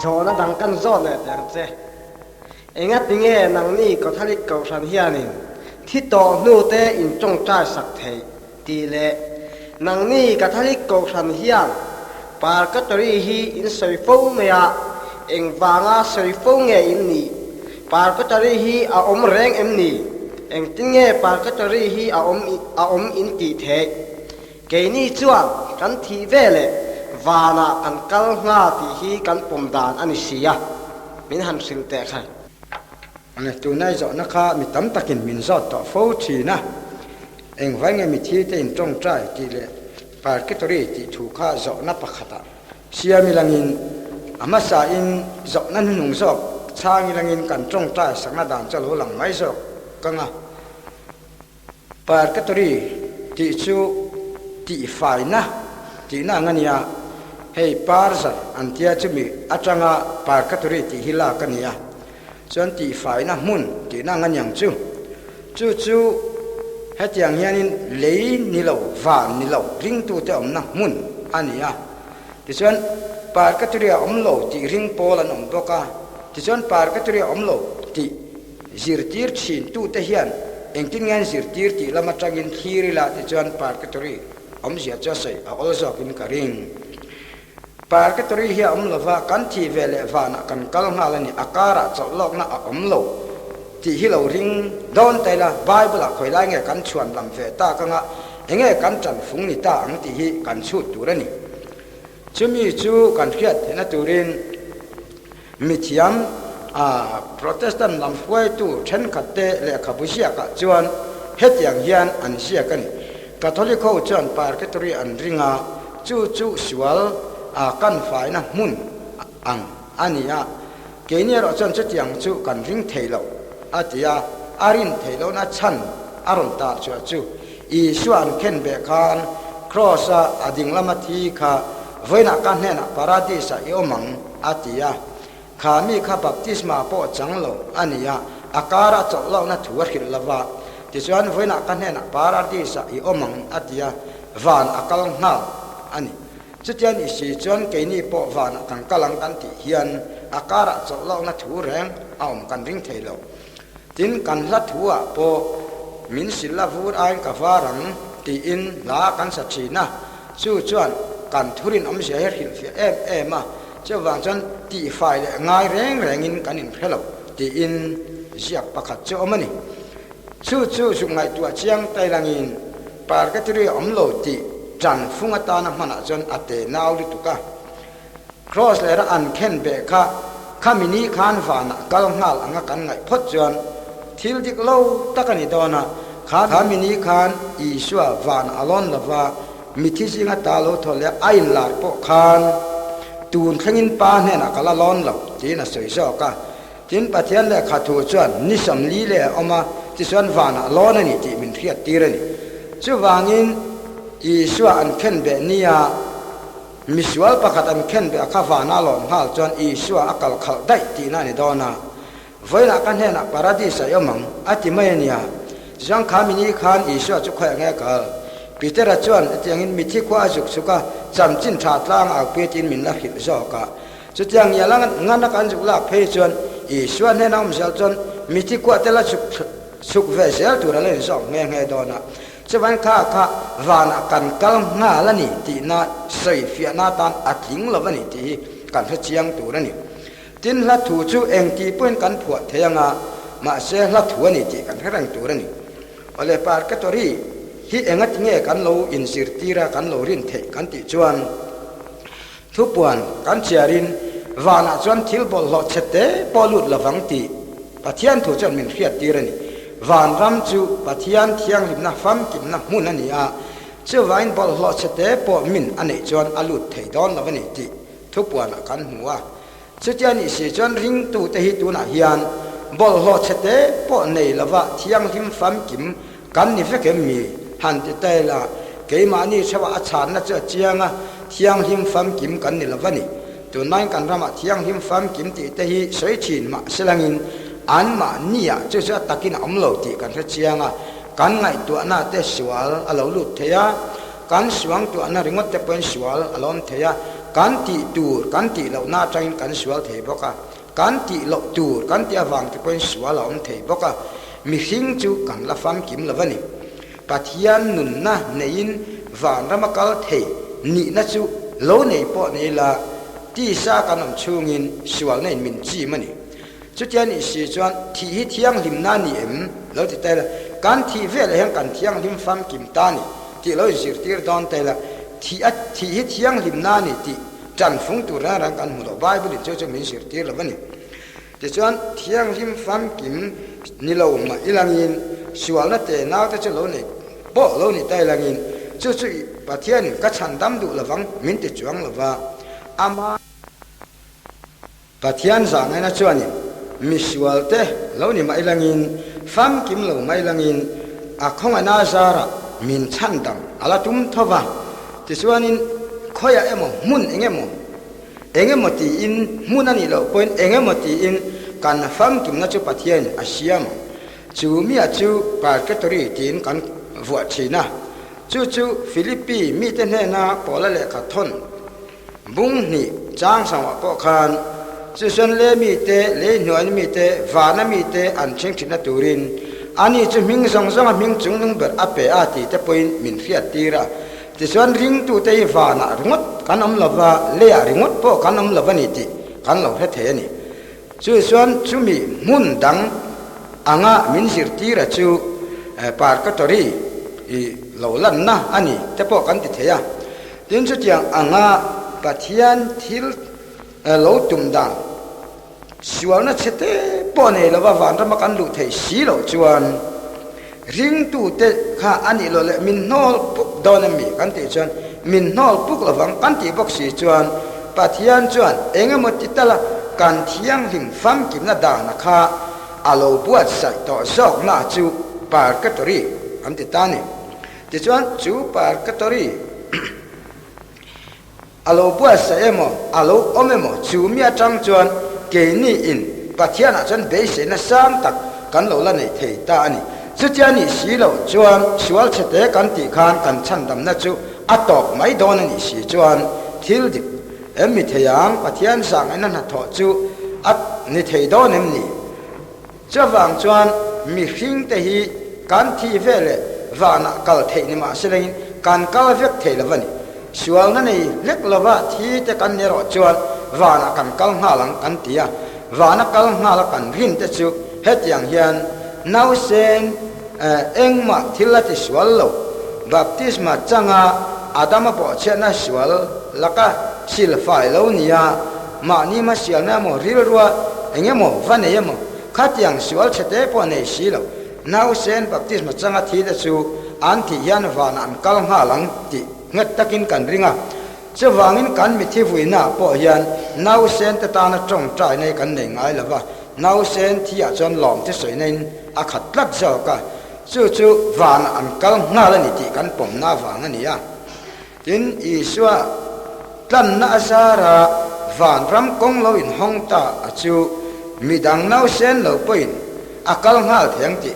zo na dang kan zo le tang che enga tinge nang ni ko thalik ko san hianin thi to nu te in chong cha sak thei ti le nang ni ka thalik ko san hian par ka tori hi in soi fo me ya eng wanga soi fo nge in ni par ka tori hi a om reng em ni eng tinge par ka tori hi a om in ti the ke ni chuan kan thi ve le vana kan kal nga ti hi kan pom dan ani sia min han sil te khai ane tu nai zo na kha mi tam takin min zo to fo chi na eng vai nge mi thi te in tong trai ti le par ke tori ti thu kha zo na pakhata sia mi langin ama sa in zo na nung zo chang i langin kan tong trai sang na dan chal ho lang mai zo kanga par ke tori ti chu ti fai na ti na ngania hei parza antia chumi atanga par ke tori ti hila kania chon ti fai na mun ti na nganyang chu hetiang hianin lei ni lo van ni lo ring tu te om na mun ania ti chon par ka turia om lo ti ring pol an om boka ti chon par ka turia om lo ti zirtir chin tu te hian engtin ngan zirtir ti lama tangin thiri la ti chon par ka turi om zia cha sai a ol zo kin ka ring par ka tori hi om lova kan thi vele vana kan kal ngala ni akara cholok na om lo ti hi lo ring don taila bible a khoilai nge kan chuan lam ve ta ka nga enge kan chan phung ni ta ang ti hi kan chu turani chumi chu kan khiat na turin mithiam a protestant lam khwai tu then khatte le khabusia ka chuan hetiang hian an sia kan catholic ho chuan par ka tori an ringa chu siwal a kan fai na mun ang ania kenia ro chan chutiang chu kan ring theilo atia arin theilo na chan aron ta chu I suan ken be khan cross ading lama thi kha voina kan ne na paradisa iomang atia khami kha baptisma po changlo ania akara cholo na thuar khil lawa ti suan voina kan ne na paradisa iomang atia van akal na ani chutian isi chuan ke ni po van kan kalang kan ti hian akara cholo na thu reng aum kan ring theilo tin kan la thua po min sila vur ai ka varang ti in la kan sa china chu chuan kan thurin om se her hil fi ma che wang chan ti fai le ngai reng in kan in phelo ti in ziak pakhat chu omani chu su ngai tua chiang tai langin par ka tri om lo ti chan funga ta na mana chon ate naw li tuka cross le ra an khen be kha khamini khan vana kal ngal anga kan ngai phot chuan thil dik lo takani dona khamini khan iswa van alon lova mithi singa ta lo thole ain lar po khan tun khangin pa ne na kala lon lo tina soi so ka tin pathian le khathu chuan ni sam li le oma ti chuan van alon ani ti min thiat tirani chu wangin iswa an khen be nia miswal pakhat an khen be kha vana lon hal chuan iswa akal khal dai ti na ni dona voila kan he na paradisa yomang ati mayania jang khamini khan iswa chu khoi nge kal pitera chuan tiangin mithi kwa juk suka chamchin tha tlang a petin min la khil zo ka chu tiang yalang ngana kan juk la phe chuan iswa ne nam sal chuan mithi kwa tela suk ve sel tu ra len zo nge dona chuan kha vana kan kal nga la ni ti na sei fia na tan ating lovani ti kan phe chiang tu ra ni tin la thu chu eng ti point kan phua theyanga ma se la thu ani ti kan rang tu ra ni ole par ka tori hi engat nge kan lo in sir tira kan lo rin the kan ti chuan thu puan kan chiarin vana chuan thil bol lo chete polut lawang ti pathian thu chuan min khiat tira ni van ram chu pathian thiang lim na fam kim na mun ani a chu vain bol lo chete po min ani chuan alut thei don lawani ti thu puan kan huwa chutiani se chuan ring tu te hi tu na hian bol ho chete po nei lawa thiang him fam kim kan ni fe kem mi han te te la ke ma ni chawa achan na cha chianga thiang him fam kim kan ni lawani tu nine kan rama thiang him fam kim ti te hi sei chin ma selangin an ma nia chu cha takin amlo ti kan ra chianga kan ngai tu na te siwal alo lut theya kan siwang tu ana ringot te pen siwal alon theya กันติตูกันติเหล่าหน้าใจกันสวลเทบกะกันติเหล่าตูกันติอวังที่เป็นสวลเหล่าเทบกะมีสิ่งจูกันละฟังกิมละวันนี้ปัทยานนุนนะในอินวานรำกัลเทนี่นะจูโลในปอในละที่สากันนำชูงินสวลในมินจีมันนี่จุดยันอิสิจวนที่ฮิตยังลิมนานี่เราติดแต่ละการที่เวลาแห่งการที่ยังลิมฟังกิมตานี่ที่เราสิร์ตีร์ดอนแต่ละที่ฮิตยังลิมนานี่ที่จันฟงตัวร่างกันหัวเราใบบุริจะมีสิร์ตีร์ละวันนี้แต่จวนที่ยังลิมฟังกิมนี่เรามาอีหลังยินสวลนั่นแต่น่าจะเราเนี่ยบ่เราเนี่ยแต่หลังยินจุดปัทยานก็ฉันดำดูละฟังมินติจวงละว่าอามาปัทยานสั่งให้นะจวนนี่มิสวลเตเราเนี่ยมาอีหลังยินฟังกิมเรามาอีหลังยินอาคงอนาซาระมินฉันดำอาลาตุมทว่าที่จวนนี่คอยเอ็มมุนเอ็มมตีอินมุนันนี่เราเป็นเอ็มตีอินการฟังกิมนะจูปัทยานอาเซียมจูมีอาจูปาร์เกตอรีจีนกันวัวชีนะจูฟิลิปปีมีเตนเฮนาปอลเลขัดทนบุ้งนี่จางสังวะปอคานจูส่วนเลมีเตเลหน่วยมีเตวานามีเตอันเชิงชินาตูรินอันนี้จูมิงสองมิงจุงนึงเบิดอเปอาติเตปอยมินฟิอาตีระที่ส่วนริงตูเตยวานารุงดกันอมลาวาเลียริงดปอกันอมลาวานิติกันลาวเทนี่จูส่วนจูมีมุนดังอ่างมินสิร์ตีระจูปาร์กตอรีเหล่าลันนะอันนี้จะพอกันติดเทียดินสุดอย่างอ่างปัทยันทิลเหล่าตุ่มดังสวลนั่นเสด็จปนเอลว่าวันรำกันลุเทสีเหล่าจวนริงตูเตข้าอันนี้เราเลยมินนอลปุกดอนมีกันติจวนมินนอลปุกระวังกันติบอกสีจวนปัทยันจวนเองหมดติดตละการเที่ยงหิมฟังกิมนาดานะข้าอาโลบวชใส่ต่อซอกหน้าจูปาร์กตอรีอันติตานี่ที่จวนจูปาร์กตอรีอาโลบวชใส่เอโมอาโลอมเอโมจูมีอาจังจวนเกนี่อินปัทยานะจวนเบสนะสามตักกันเหล่าละในเทตานี่สุดยานี่สีเหล่าจวนสวลเฉตกันติคานกันชันดำนะจูอัตตอกไม่โดนนี่สีจวนทิลดิมิเทียงปัทยานสั่งให้นั่นหัดถอจูอัตนิเทโดนนี่จะวางจวนมีหิงแต่ฮีการที่เวลวานะกัลเทนิมาเสลงการกัลเวกเทลวันนี้สวลนั่นเองเล็กละว่าที่จะกันเนรจวนวานะกันกัลหาลังกันตียวานะกัลหาลังกันรินแต่จูเฮ็ดอย่างเฮียนนาวเซนเอ็งมาทิลติสวลโลบัพติสมาจังอาดามปอเชนะสวลละก็สิลไฟโลนียมานี่มาเสียนะโมริรัวเอ็งโมฟันเอ็มขัดอย่างสวลเฉเตปอนในสีเหล่านาวเซนบัพติสมาจังอาทิตย์จูอันที่ยันวานันกัลหาลังติเงตตะกินกันริงจะวางินกันมิทิฟุยนาปอยันนาวเซนตะตานะจงใจในกันหนึ่งไงละว่านาวเซนที่อาจารย์หลอมที่สวยในอาขัดลัดเจ้าก็จูวานันกัลหาลังนิติกันปมนาวางันนี่จินอีสวะตันนาซาระวานรำกงเราอินห้องตาจูมีดังนาวเซนเราไปอากัลหาเถียงติ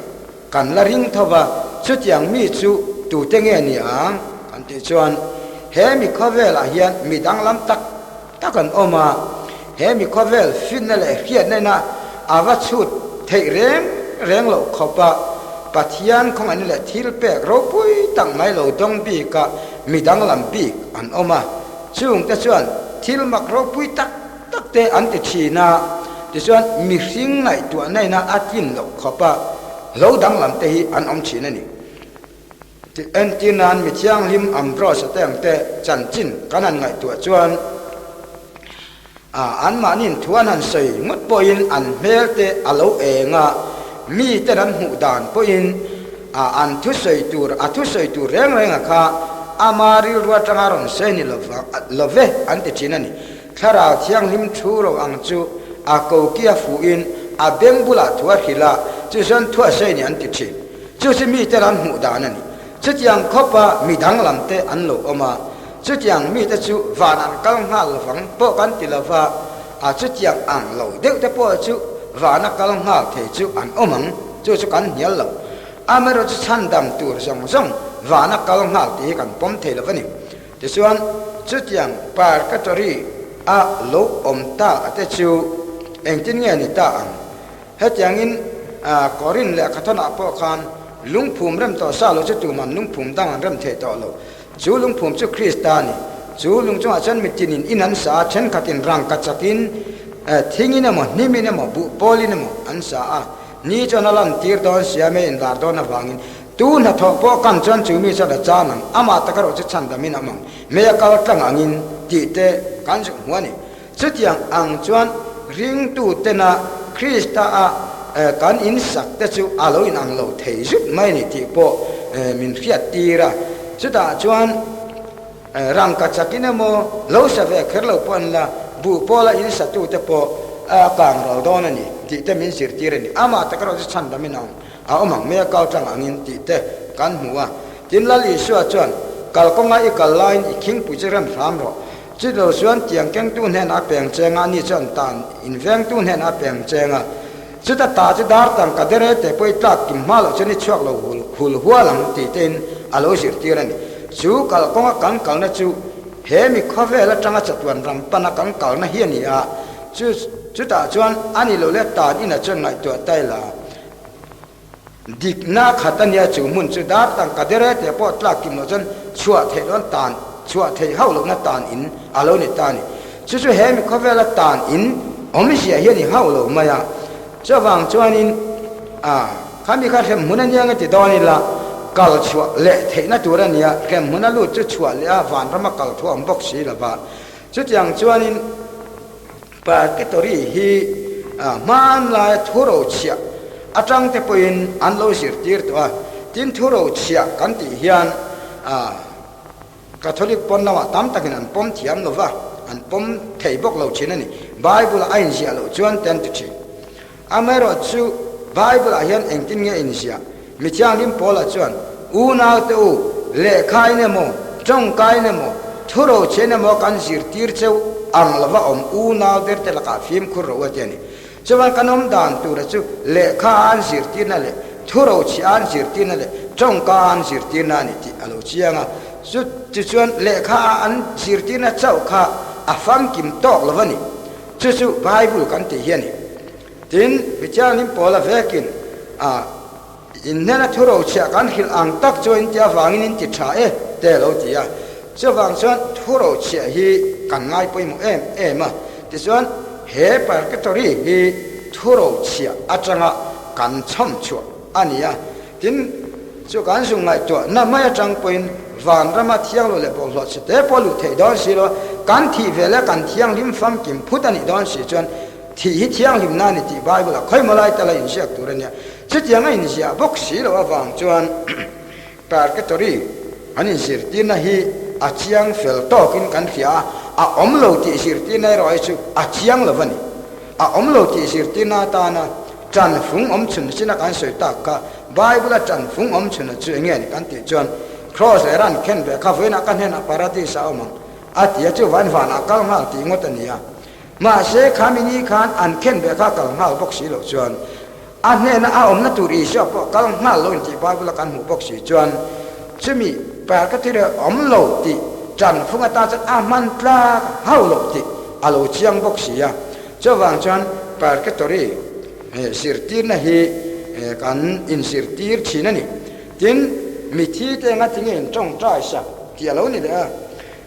กันละริงทว่าชุดอย่างมีจูตูเตงเงนี่กันติจวนเฮมีข้อเวลาเฮียนมีดังลำตักกันออกมาเฮมีข้อเวลฟินนั่นแหละเฮียนในน่ะอาวัชุดเทเร่งเราขบปัทยานของอันนี้แหละทิลเปกเราปุยตั้งไม่เราดงบีกะมีดังลำบีกอันออกมาช่วงแต่ส่วนทิลมักเราปุยตักเตอันติชีนาแต่ส่วนมีสิ่งไหนตัวไหนน่ะอาทินเราขบเราดังลำเตhiอันอมชีนั่นนี่เอ็นจีนานมีเชียงลิมอัมรอสเตงเตจันจินกันนั่นไงตัวจวนอันมานินทวนหันใส่งดปอินอันเมลเตอโลเองมีแต่นั้นหูดานปอินอันทุใส่ตัวแรงค่ะอามาริรัวจังอารมณ์เซนิลเวอันติจินันนี่ถ้าเราเชียงลิมชูเราอังจูอาโกเกียฟูอินอาเบงบุลาทัวฮิลา就算脱身年的钱，就是米得人牡丹呢。这样可把米当人的安乐嘛，这样米得就华南刚好了房，不干的了话这样安乐的不就华南刚好提就安欧盟，就是干年了。阿没有就参当多上华南刚好的干崩提了分呢，就算จุดยังปาร์กัตรีอาลูกอมตาเตจูเองที่เงี้ยนี่ตาอังเหตุอย่างนี้กอรินและขัทนาพวกขันลุงภูมิเริ่มต่อซาโลจุตุมันลุงภูมิตั้งเริ่มเทต่อโลจูลุงภูมิจูคริสตานีจูลุงจงอาจารย์มิจินินอินันสาเช่นขัดินรังกัจจินทิ้งอินามนิมินามบุปอลินามอันสานี่จนลันตีร์ดอนเสียเมอินดาร์ดอนวางินตูนทอพอกันจนจูมีจะได้จานังอามาตะกรอจะชันดามินามังเมียกาวตั้งอังินตีเตกันจุหัวนี่สุดยังอังจวนริงตูเตนะคริสตากันอินสักแต่จูอาโลอินอังโลเทจุดไม่นี่ที่พอมินเฟียตีระสุดาจวนรังกัจกินโมโลสเวคร์โลปอนละบุปอละอินสัตูเตปอกางเราดอนนี่ที่เตมินสิรตีเรนี่อามาตะกรอจะชันดามินังเอามังเมียกาวจังอังินที่เตกันหัวจินลลิชัวจวนกัลกงไอกัลไลน์อีคิงปุจเรมสามรอจิตเราส่วนเตียงแกงตุนเห็นอาเปียงเจงานี่จวนตานอินเวงตุนเห็นอาเปียงเจงาจุดตาจุดดาร์ตังกัดเรเตปอยตักกิมมาลชนิดช่วงเราหุลหัวหลังตีเต็นอาโลสิรตีเรนี่จูกัลกงกันกัลนะจูเฮมิคาเฟ่ละจังจัดวันรำปนักกันกัลนะเฮียนี่อ่ะจุดตาจวนอันนี้เราเลี้ยตาอินะจวนไงตัวไตละดิกนาขัดเนี่ยจูมุนจุดาตังกัดเรเตปอตลักกิมโนจนชัวเทลอนตานชัวเทเฮาลงนัตานอินอาโลนิตานี่จู่เฮมิคาเฟ่ละตานอินอมิเสียเฮียนี่เฮาลงมายังเจ้าวังจวนอินข้ามีข้าเห็นมุนันยังติดดอนี่ละกัลชัวเละเทนัตัวนี้แกมุนันลูจุชัวเละวันรำมากัลทัวมบกสีละบาจุดยังจวนอินปาเกตอรีฮีมันลายทุโรเชียอาจังเตปอินอันโลสิรตีร์ตัวทินทุโรเชียกันติเฮียนคาทอลิกปนนาวตามตะกินอันปมเทียมโลวะอันปมเทยบกเราเชนนี่ไบเบิลไอน์เสียโลจวนเต็นตุชีอเมริกาจูไบเบิลเฮียนเองตินเงอินเสียมิจฉาลิมโพลาจวนอูนาเตอูเลขายเนโมจงกายเนโมทุโรเชนโมกันสิรตีร์เจ้าอังลวะอูนาเดร์เตลกาฟิมคุรวะเจนี่จวนขนมดานตัวจูเลขาอันสิรตีนั่นแหละทุโรชีอันสิรตีนั่นแหละจงกาอันสิรตีนั่นนี่ที่อโลเชียงจุดจวนเลขาอันสิรตีนั่นเจ้าข้าอาฟังกิมตอกละวันนี้จู่ไบเบิลกันที่เฮียนี่ทินวิจารณ์นิมพอละเวกินอินเนนทุโรชีกันหิลอังตักจวนที่ฟังนินติชาเตโลจียจวนจวนทุโรชีฮีกันง่ายไปหมดมาที่จวนเฮปาร์กตอรีฮีทุโรชีอาจารย์กันช่ำชัวอันนี้ทินจู่กันส่งไงตัวนั่นไม่จังเป็นวันรำมาเที่ยงเราเลยบอกว่าสิเตปอลุเทดอนสิโลกันที่เวลากันเที่ยงริมฟังกิมพุทธนิดอนสิจวนที่เที่ยงริมนั่นนี่ที่ไบเบิลค่อยมาไล่แต่ละอินเสียตัวเนี่ยจุดยังไงอินเสียบอกสิโลว่าฟังจวนปาร์กตอรีอันนี้สิที่นั่นฮีอาเชียงเฟลโตกินกันเสียอมโลที่สิที่นั่นรอยสุอาเชียงละวันนี้อมโลที่สิที่นั่นตานะจันฟุงอมชุนสินักการสวยตากะไบเบิลจันฟุงอมชุนจุดเงี้ยนี่กันที่จวนครอสเอรันเข็นเบคาเฟนักกันเห็นปาราดิสเอามังอาทิตย์จะวันวานักกัลมาตีงดนี้มาเสกขามินีขันอันเข็นเบคากัลมาบกสีโลจวนอันเนี่ยนะเอานัตุรีชอบกัลมาลงที่ไบเบิลกันหูบกสีจวนจะมีแปลกที่เรียอมโลติจันฟุงตาจะอามันปลาเฮาโลติอโลเชียงบกสีจะวางจวนแปลกตัวรีสิรตีนะฮีกันอินสิรตีร์ชีนั่นนี่จินมิที่เตงัดทิ้งเองจงใจสักเกี่ยวนี่เลย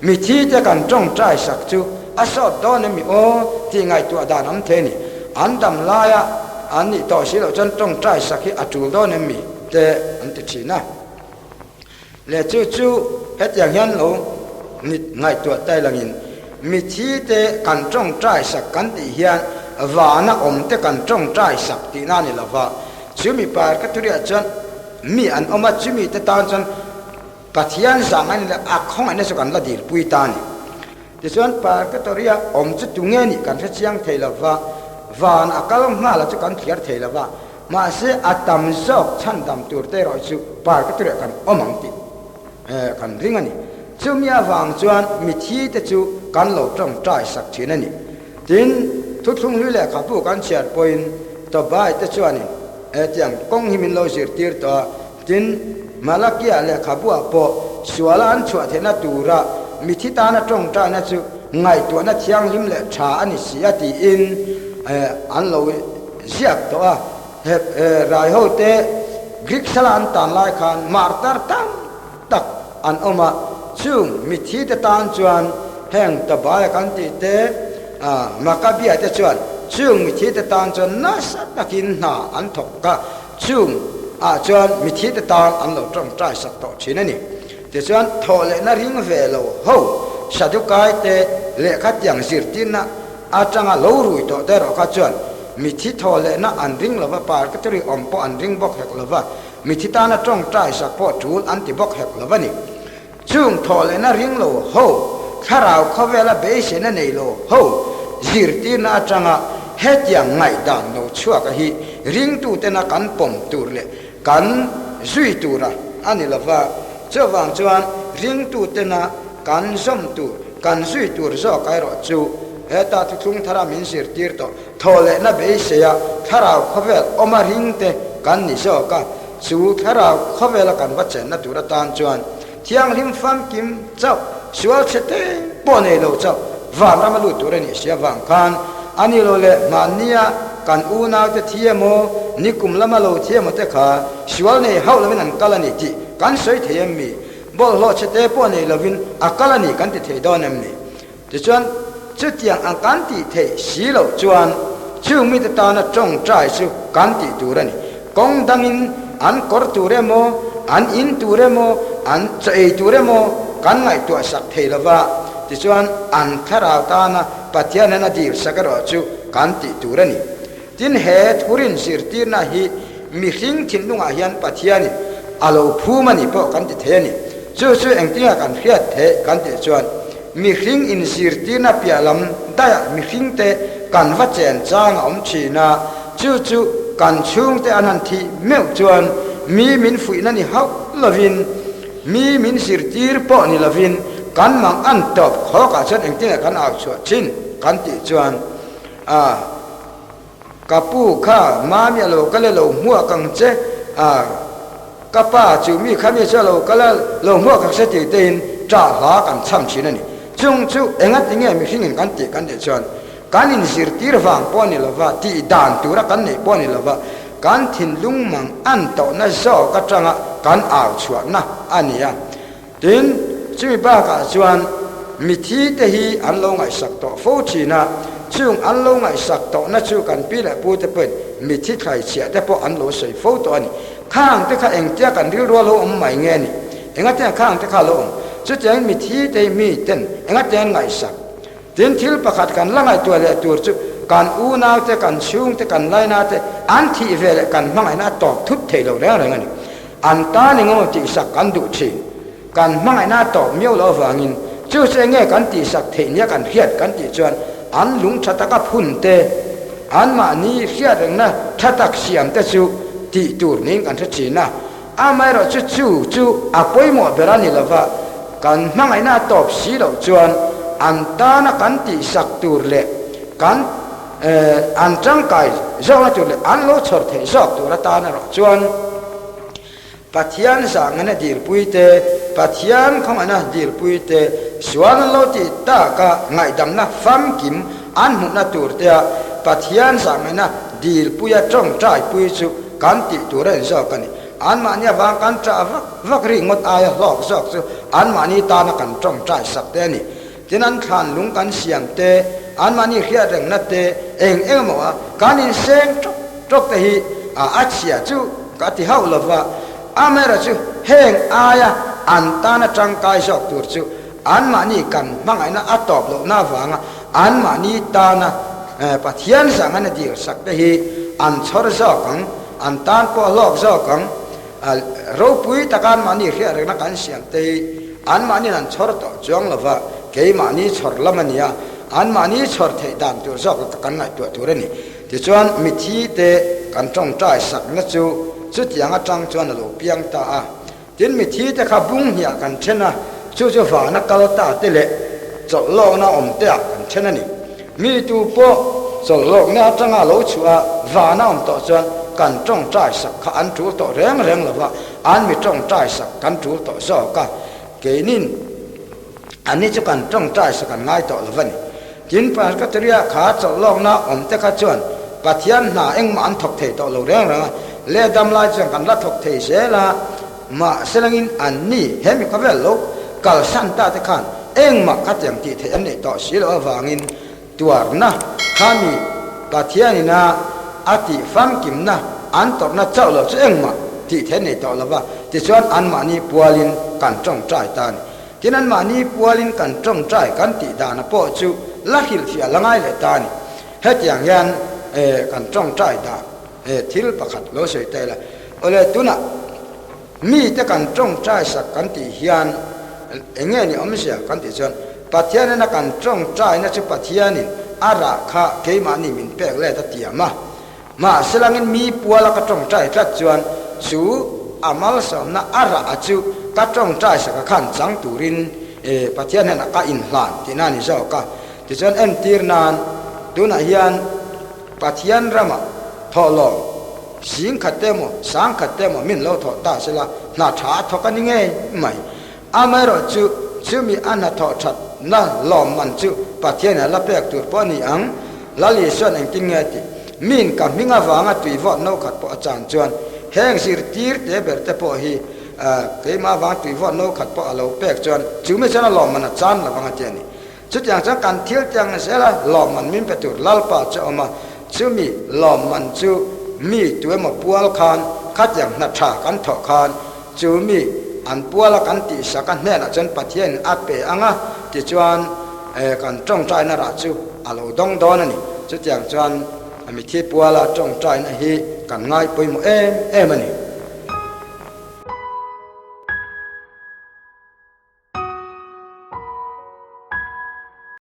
มิที่เตกันจงใจสักจูอาสอดดอนมีโอที่ไงตัวดาน้ำเทนี่อันดำลายอันนี้ต่อสิเราจงใจสักที่อาจูดอนมีเตอันติชีนะและจู่เฮ็ดอย่างนั้นเรานี่ไงตัวใต้ละงินมิที่เตกันจงใจสักกันที่เฮียนวานะอมเตกันจงใจสักที่นั่นนี่ละว่าจู่มีปาร์กตุเรียจนมีอันอมาจุมีแต่ตอนจนปัทยันสังอันนี้อักของอันนี้สุกันละดีปุยตานี่ที่ส่วนปากตัวเรียอมจุดตรงนี้นี่กันเชียงเทลว่าวานอักลงมาแล้วจุกันเทียร์เทลว่ามาเสียอัตมซอกชั้นดำตัวเตอรอยจุปากตัวเรียกันอมังติกันริงอันนี้จุมีวางจวนมีที่แต่จุกันหลบจงใจสักทีนั่นนี่ทิ้งทุกทุ่งลุยแหละขับผู้กันเชียร์ปอยน์ต่อไปแต่จวนนี่จังกงหิมินโลสิร์ตีร์ตัวจินมาลักยาเลขับว่าพอสวาลันชัวเทนัตูระ mi thi ta na trong tra na chu ngai tu na thiang lim le tha ani sia ti in an lo ziak to a rai ho te Greek salan tan lai khan martar tam tak an oma chung mi thi te tan chuan heng ta ba kan ti te makabia te chuan chung mi thi te tan chuan na sa takin na an thok ka chung chuan mi thi te tan an lo trong trai sak to thina ni te chuan thole na ring ve lo ho sadukai te le khat yang sir tin na atanga lo rui to te ro ka chuan mi thi thole na an ring lova par ka turi om po an ring bok hek lova mi thi ta na trong trai sak po thul an ti bok hek lova ni chung thole na ring lo ho tharau khovela be se na nei lo ho zir tin na atanga het yang ngai dan no chua ka hi ring tu te na kan pom tur le kan zui tura ani lova chawang chuan ring tu te na kan som tu kan zui tur zo kai ro chu heta tu thung thara min sir tir to thole na be se ya tharau khovel oma ring te kan ni zo ka chu tharau khovela kan wa chen na tura tan chuan thiang lim fam kim chau sual chete pone lo chau van ramalu tura ni sia wang khan ani lo le mania kan una te thiemo nikum lama lo thiemo te kha sual nei haul lamin an kalani ti kan soi theyem mi bol lo chete pone lovin akalani kan ti thei donem ni ti chuan chutiang an kan ti thei si lo chuan chu mi te ta na trong trai chu kan ti turani kong dangin an kor turemo an in turemo an chei turemo kan ngai tu sak thei lova ti chuan an tharau ta na pathian na dir sakaro chu kan ti turani tin he thurin sir tir na hi mi hring thin lunga hian pathiani alo phumani po kan ti theni chu engtinga kan hriat the kan ti chuan mi hring in sir tir na pialam da mi hring te kan va chen chang om china chu kan chung te anan thi meu chuan mi min fui na ni hau lovin mi min sir tir po ni lovin kan mang an top kho ka chen engtinga kan au chu chin kan ti chuan kapu kha ma mi lo kale lo mua kang che kapa chu mi khami cha lo kala lo mua kang se ti tin cha ha kan cham chin ani chung chu engat tinge mi hringin kan ti chuan kan in sir tir wang po ni lova ti dan tura kan nei po ni lova kan thin lung mang an to na zo ka changa kan au chuak na ania tin chumi ba ka chuan mi thi te hi an lo ngai sak to fo china chung an lo ngai sak to na chu kan pi la pu te pen mi thi khai chia te po an lo sei fo to ani khang te kha eng tia kan ril ro lo om mai nge ni enga te khang te kha lo om chu chang mi thi te mi ten enga te ngai sak tin thil pakhat kan langai tu le tur chu kan u naw te kan chung te kan lai na te an thi vele kan mangai na to thut thei lo reng reng ani an ta ni ngo ti sak kan du chi kan mangai na to miau lo wangin chu se nge kan ti sak thei nya kan hiat kan ti chuan an lung thataka phun te an ma ni hiat reng na thatak siam te chu ti tur ning kan thi na amai ro chu apoi mo berani lova kan mangai na top si lo chuan an ta na kan ti sak tur le kan an chang kai zo na tur le an lo chor thei zok tur ta na ro chuan pathian sang na dir puite pathian khong ana dir puite suan lo ti ta ka ngai dam na fam kim an mu na tur te pathian sang na dir puya trong trai pui chu kan ti tur en zo kan an ma nya wang kan tra vak ri ngot aya lok zok chu an ma ni ta na kan trong trai sak te ni tinan khan lung kan siam te an ma ni khia reng na te eng mo kan in seng tok te hi a chia chu ka ti hau lova amera chu heng aya an ta na tang kai sok tur chu an ma ni kan mangai na atop lo na wanga an ma ni ta na pathian sang na dir sak te hi an chor zo kang an tan po lok zo kang ro pui takan ma ni khia reng na kan siam te an ma ni nan chor to chong lova ke ma ni chor lamania an ma ni chor thei dan tur zo kan ngai tu tur ni ti chuan mi thi te kan tong trai sak na chu tiang a tang chuan lo piang ta a tin mi thi te kha bung hia kan thena chu wa na kal ta te le chol lo na om te kan thena ni mi tu po chol lo na tanga lo chua wa na om to chuan kan tong trai sak kha an tu to reng lo wa an mi tong trai sak kan tu to zo ka ke nin อันนี้จะกันจ้องใจสักันง่ายต่อละวันจินปานก็จะเรียกขาจลองนะอมเตะชวนปัทยันหนาเอ็งมันถกเทต่อเราเรื่องนะเล่ดำลายจังกันละถกเทเสละมาเสลังินอันนี้เห็นมีความเวลลุกกัลสันตาตะขันเอ็งมาขัดอย่างที่เทอันนี้ต่อสิลวางินตัวนะข้ามีปัทยันนะอติฟังกิมนะอันตอกนะเจ้าเราจะเอ็งมาที่เทนี่ต่อละว่าที่ชวนอันมานี่ปัวลินกันจ้องใจตานี่ที่นั้นมานี่ปัวลินกันจ้องใจกันติดานะโปจูลักหิลเสียละง่ายเลยตานี่เฮ็ดอย่างยันกันจ้องใจตาทิลประคัดโลเสยเตละโอเลตุนะมีแต่กันจ้องใจสักกันติเฮียนเงี้ยนี่อมเสียกันติชวนปัทยานี่นะกันจ้องใจนะชื่อปัทยานี่อาราคาเกมานี่มินเปกเลตเตียมาสลังินมีปัวละก็จ้องใจทัดชวนสูอามัลสมนะอาราจูก็จ้องใจสักขันจังตูรินปัทยานี่นะก็อินหลานที่นั่นนี่เจ้าก็ที่ชวนเอ็นตีร์นานตุนะเฮียนปัทยันรามาทอลองสิงขัดเตมสังขัดเตมมินโลทอตาเสละนาชาทอกันยังไงไม่อาไม่รอจูมีอันนาทอชัดนั่นลอมมันจูปัทยันละเปกตัวปอนี่อังละลิส่วนเองกินไงติมินกับมิงาวางตุยฟอดโนขัดปออาจารย์จวนแห้งสิรตีร์เตเบร์เตปอฮีเกมาวางตุยฟอดโนขัดปออาโลเปกจวนจูไม่ใช่ละลอมมันอาจารย์ละวังเจนี่ชุดอย่างจังการเที่ยวจังเสียละหลอมมันมินไปตัวลัลปาจะออกมาชื่อมีหลอมมันจูมีตัวมาปัวลคานคัดอย่างนัดฉากันถอคานจูมีอันปัวลกันติสักันแน่ละจนปัทยันอาเปอังะติจวนกันจ้องใจนาราจูอาลูดงดอนนี่ชุดอย่างจวนมีที่ปัวละจ้องใจนะฮีกันง่ายไปหมดเอ็มนี่